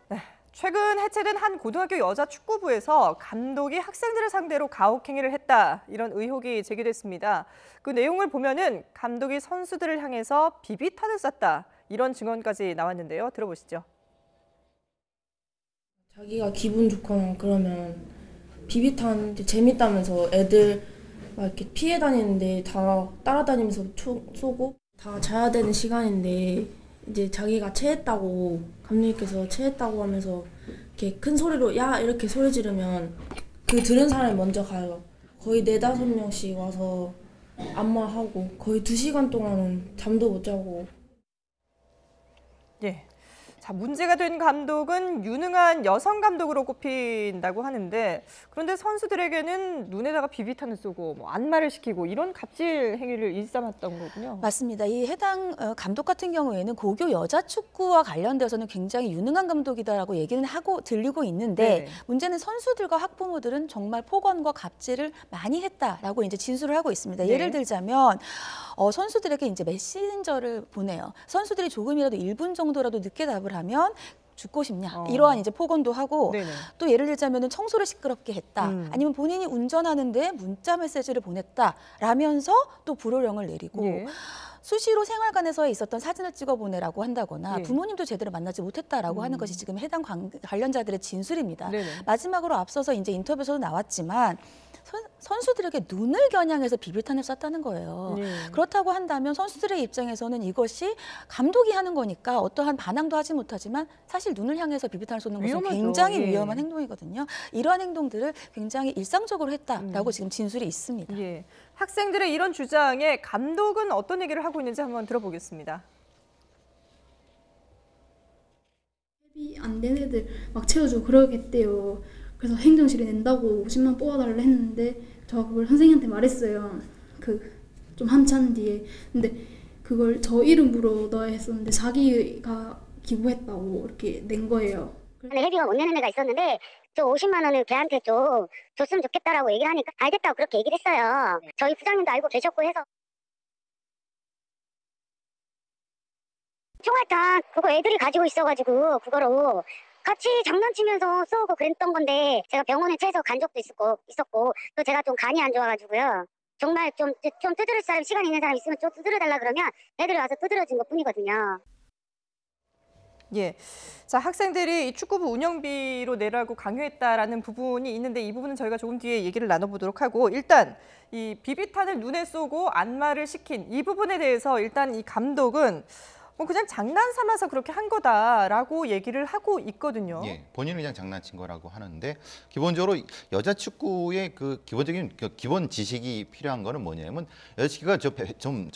네, 최근 해체된 한 고등학교 여자 축구부에서 감독이 학생들을 상대로 가혹행위를 했다, 이런 의혹이 제기됐습니다. 그 내용을 보면은 감독이 선수들을 향해서 비비탄을 쐈다, 이런 증언까지 나왔는데요. 들어보시죠. 자기가 기분 좋거나 그러면 비비탄 재밌다면서 애들 막 이렇게 피해 다니는데 다 따라다니면서 쏘고, 다 자야 되는 시간인데 이제 자기가 체했다고, 감독님께서 체했다고 하면서 이렇게 큰 소리로 야 이렇게 소리 지르면 그 들은 사람이 먼저 가요. 거의 4~5명씩 와서 안마하고 거의 2시간 동안은 잠도 못 자고. 예. 자, 문제가 된 감독은 유능한 여성 감독으로 꼽힌다고 하는데, 그런데 선수들에게는 눈에다가 비비탄을 쏘고 안마를 시키고 이런 갑질 행위를 일삼았던 거군요. 맞습니다. 이 해당 감독 같은 경우에는 고교 여자 축구와 관련돼서는 굉장히 유능한 감독이다라고 얘기는 하고 들리고 있는데, 네. 문제는 선수들과 학부모들은 정말 폭언과 갑질을 많이 했다라고 이제 진술을 하고 있습니다. 네. 예를 들자면 선수들에게 이제 메신저를 보내요. 선수들이 조금이라도 1분 정도라도 늦게 답을 하면 죽고 싶냐, 이러한 이제 폭언도 하고, 네네. 또 예를 들자면 청소를 시끄럽게 했다, 아니면 본인이 운전하는데 문자 메시지를 보냈다라면서 또 불호령을 내리고, 예. 수시로 생활관에서 있었던 사진을 찍어 보내라고 한다거나, 예. 부모님도 제대로 만나지 못했다라고 하는 것이 지금 해당 관련자들의 진술입니다. 네네. 마지막으로 앞서서 이제 인터뷰에서도 나왔지만 선수들에게 눈을 겨냥해서 비비탄을 쐈다는 거예요. 예. 그렇다고 한다면 선수들의 입장에서는 이것이 감독이 하는 거니까 어떠한 반항도 하지 못하지만, 사실 눈을 향해서 비비탄을 쏘는 것은 위험하죠. 굉장히 예. 위험한 행동이거든요. 이러한 행동들을 굉장히 일상적으로 했다라고 지금 진술이 있습니다. 예. 학생들의 이런 주장에 감독은 어떤 얘기를 하고 있는지 한번 들어보겠습니다. 회비 안 된 애들 막 채워주고 그러겠대요. 그래서 행정실에 낸다고 50만 뽑아달라 했는데 저 그걸 선생님한테 말했어요. 좀 한참 뒤에. 근데 그걸 저 이름으로 넣어야 했었는데 자기가 기부했다고 이렇게 낸 거예요. 근데 회비가 못 내는 애가 있었는데 저 50만 원을 걔한테 줬으면 좋겠다라고 얘기를 하니까 알겠다고 그렇게 얘기를 했어요. 저희 부장님도 알고 계셨고 해서. 총알탄 그거 애들이 가지고 있어가지고 그거로 같이 장난치면서 쏘고 그랬던 건데, 제가 병원에 채서 간 적도 있었고 또 제가 좀 간이 안 좋아가지고요. 정말 좀 두드릴 사람, 시간 있는 사람 있으면 좀 두드려달라 그러면 애들이 와서 두드려준 것 뿐이거든요. 예. 자, 학생들이 이 축구부 운영비로 내라고 강요했다라는 부분이 있는데, 이 부분은 저희가 조금 뒤에 얘기를 나눠보도록 하고, 일단 이 비비탄을 눈에 쏘고 안마를 시킨 이 부분에 대해서 일단 이 감독은 그냥 장난 삼아서 그렇게 한 거다라고 얘기를 하고 있거든요. 예, 본인은 그냥 장난친 거라고 하는데, 기본적으로 여자 축구의 그 기본적인 기본 지식이 필요한 거는 뭐냐면, 여자 축구가 좀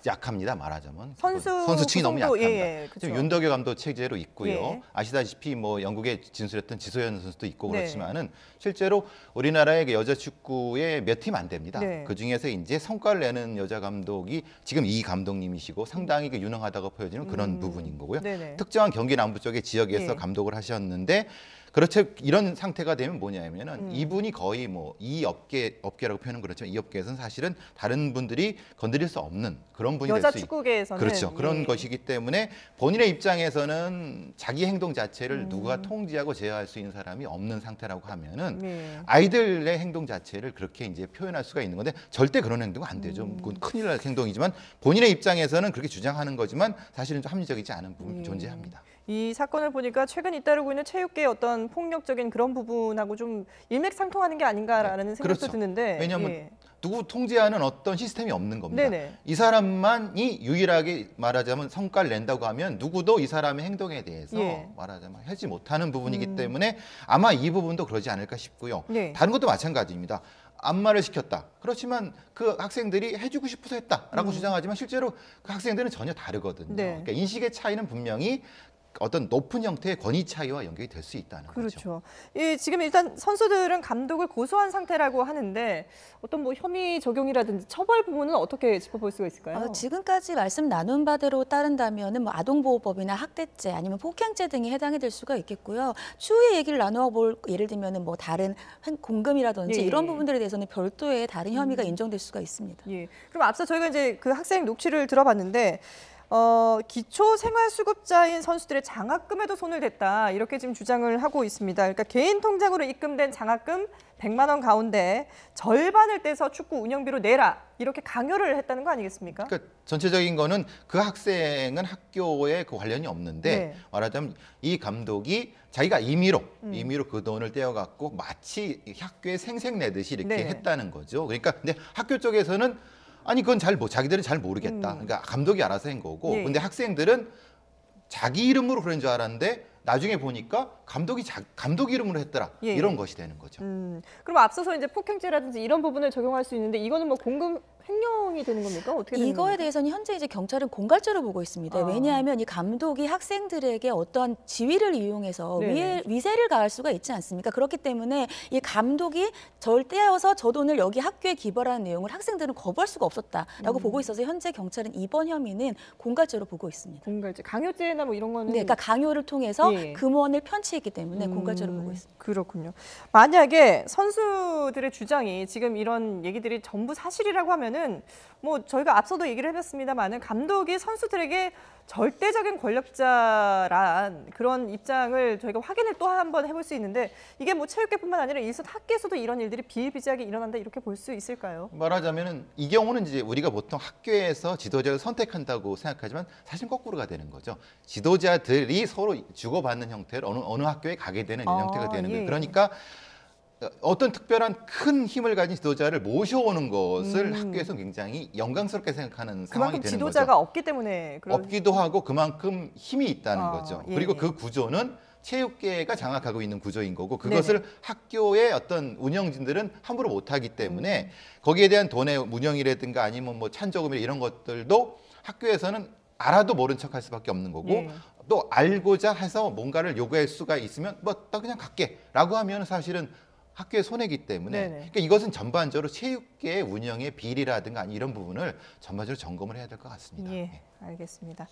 약합니다. 말하자면 선수층이 너무 약합니다. 예, 지금 윤덕여 감독 체제로 있고요. 예. 아시다시피 영국에 진출했던 지소연 선수도 있고 네. 그렇지만은 실제로 우리나라의 여자 축구에 몇 팀 안 됩니다. 네. 그 중에서 이제 성과를 내는 여자 감독이 지금 이 감독님이시고 상당히 유능하다고 보여지는 그런 부분인 거고요. 네네. 특정한 경기 남부 쪽의 지역에서 예. 감독을 하셨는데, 그렇죠. 이런 상태가 되면 뭐냐면은 이분이 거의 이 업계라고 표현은 그렇지만, 이 업계에서는 사실은 다른 분들이 건드릴 수 없는 그런 분이 될 여자 수 축구계에서는 그렇죠. 그런 예. 것이기 때문에 본인의 입장에서는 자기 행동 자체를 누가 통제하고 제어할 수 있는 사람이 없는 상태라고 하면은 예. 아이들의 행동 자체를 그렇게 이제 표현할 수가 있는 건데, 절대 그런 행동은 안 되죠. 그건 큰일 날 행동이지만 본인의 입장에서는 그렇게 주장하는 거지만 사실은 좀 합리적이지 않은 부분이 존재합니다. 이 사건을 보니까 최근 잇따르고 있는 체육계의 어떤 폭력적인 그런 부분하고 좀 일맥상통하는 게 아닌가라는 생각도 그렇죠. 드는데. 왜냐하면 예. 누구 통제하는 어떤 시스템이 없는 겁니다. 네네. 이 사람만이 유일하게 말하자면 성과를 낸다고 하면 누구도 이 사람의 행동에 대해서 예. 말하자면 하지 못하는 부분이기 때문에 아마 이 부분도 그러지 않을까 싶고요. 네. 다른 것도 마찬가지입니다. 안마를 시켰다. 그렇지만 그 학생들이 해주고 싶어서 했다라고 주장하지만 실제로 그 학생들은 전혀 다르거든요. 네. 그러니까 인식의 차이는 분명히 어떤 높은 형태의 권위 차이와 연결이 될 수 있다는 거죠. 그렇죠. 지금 일단 선수들은 감독을 고소한 상태라고 하는데, 어떤 혐의 적용이라든지 처벌 부분은 어떻게 짚어볼 수가 있을까요? 지금까지 말씀 나눈 바대로 따른다면 아동보호법이나 학대죄 아니면 폭행죄 등이 해당이 될 수가 있겠고요. 추후에 얘기를 나누어 볼, 예를 들면 뭐 다른 공금이라든지 예. 이런 부분들에 대해서는 별도의 다른 혐의가 인정될 수가 있습니다. 예. 그럼 앞서 저희가 이제 그 학생 녹취를 들어봤는데, 기초생활수급자인 선수들의 장학금에도 손을 댔다. 이렇게 지금 주장을 하고 있습니다. 그러니까 개인 통장으로 입금된 장학금 100만 원 가운데 절반을 떼서 축구 운영비로 내라. 이렇게 강요를 했다는 거 아니겠습니까? 그러니까 전체적인 거는 그 학생은 학교에 그 관련이 없는데 네. 말하자면 이 감독이 자기가 임의로 그 돈을 떼어갖고 마치 학교에 생색 내듯이 이렇게 네. 했다는 거죠. 그러니까 근데 학교 쪽에서는 아니 그건 자기들은 잘 모르겠다. 그러니까 감독이 알아서 한 거고. 예. 근데 학생들은 자기 이름으로 그런 줄 알았는데 나중에 보니까 감독 이름으로 했더라. 예. 이런 것이 되는 거죠. 그럼 앞서서 이제 폭행죄라든지 이런 부분을 적용할 수 있는데 이거는 뭐 공금 횡령이 되는 겁니까? 어떻게 되는 이거에 겁니까? 대해서는 현재 이제 경찰은 공갈죄로 보고 있습니다. 아. 왜냐하면 이 감독이 학생들에게 어떠한 지위를 이용해서 네네. 위세를 가할 수가 있지 않습니까? 그렇기 때문에 이 감독이 절 떼어서 저 돈을 여기 학교에 기부하라는 내용을 학생들은 거부할 수가 없었다라고 보고 있어서 현재 경찰은 이번 혐의는 공갈죄로 보고 있습니다. 공갈죄, 강요죄나 뭐 이런 거는 네, 그러니까 강요를 통해서 예. 금원을 편취했기 때문에 공갈죄로 보고 있습니다. 그렇군요. 만약에 선수들의 주장이 지금 이런 얘기들이 전부 사실이라고 하면은 뭐 저희가 앞서도 얘기를 해봤습니다만은 감독이 선수들에게 절대적인 권력자란 그런 입장을 저희가 확인을 또 한 번 해볼 수 있는데 이게 뭐 체육계뿐만 아니라 일선 학계에서도 이런 일들이 비일비재하게 일어난다 이렇게 볼 수 있을까요? 말하자면은 이 경우는 이제 우리가 보통 학교에서 지도자를 선택한다고 생각하지만 사실 거꾸로가 되는 거죠. 지도자들이 서로 주고받는 형태로 어느 학교에 가게 되는 이런 형태가 되는 거예요. 예. 그러니까 어떤 특별한 큰 힘을 가진 지도자를 모셔오는 것을 학교에서 굉장히 영광스럽게 생각하는 상황이 그만큼 되는 지도자가 거죠. 없기 때문에 그런 없기도 하고 그만큼 힘이 있다는 아, 거죠. 예, 그리고 예. 그 구조는 체육계가 장악하고 있는 구조인 거고 그것을 학교의 어떤 운영진들은 함부로 못하기 때문에 거기에 대한 돈의 운영이라든가 아니면 뭐 찬조금이나 이런 것들도 학교에서는 알아도 모른 척할 수밖에 없는 거고 예. 또 알고자 해서 뭔가를 요구할 수가 있으면 뭐 나 그냥 갈게라고 하면 사실은 학교의 손해이기 때문에 네네. 그러니까 이것은 전반적으로 체육계 운영의 비리라든가 이런 부분을 전반적으로 점검을 해야 될 것 같습니다. 예, 알겠습니다.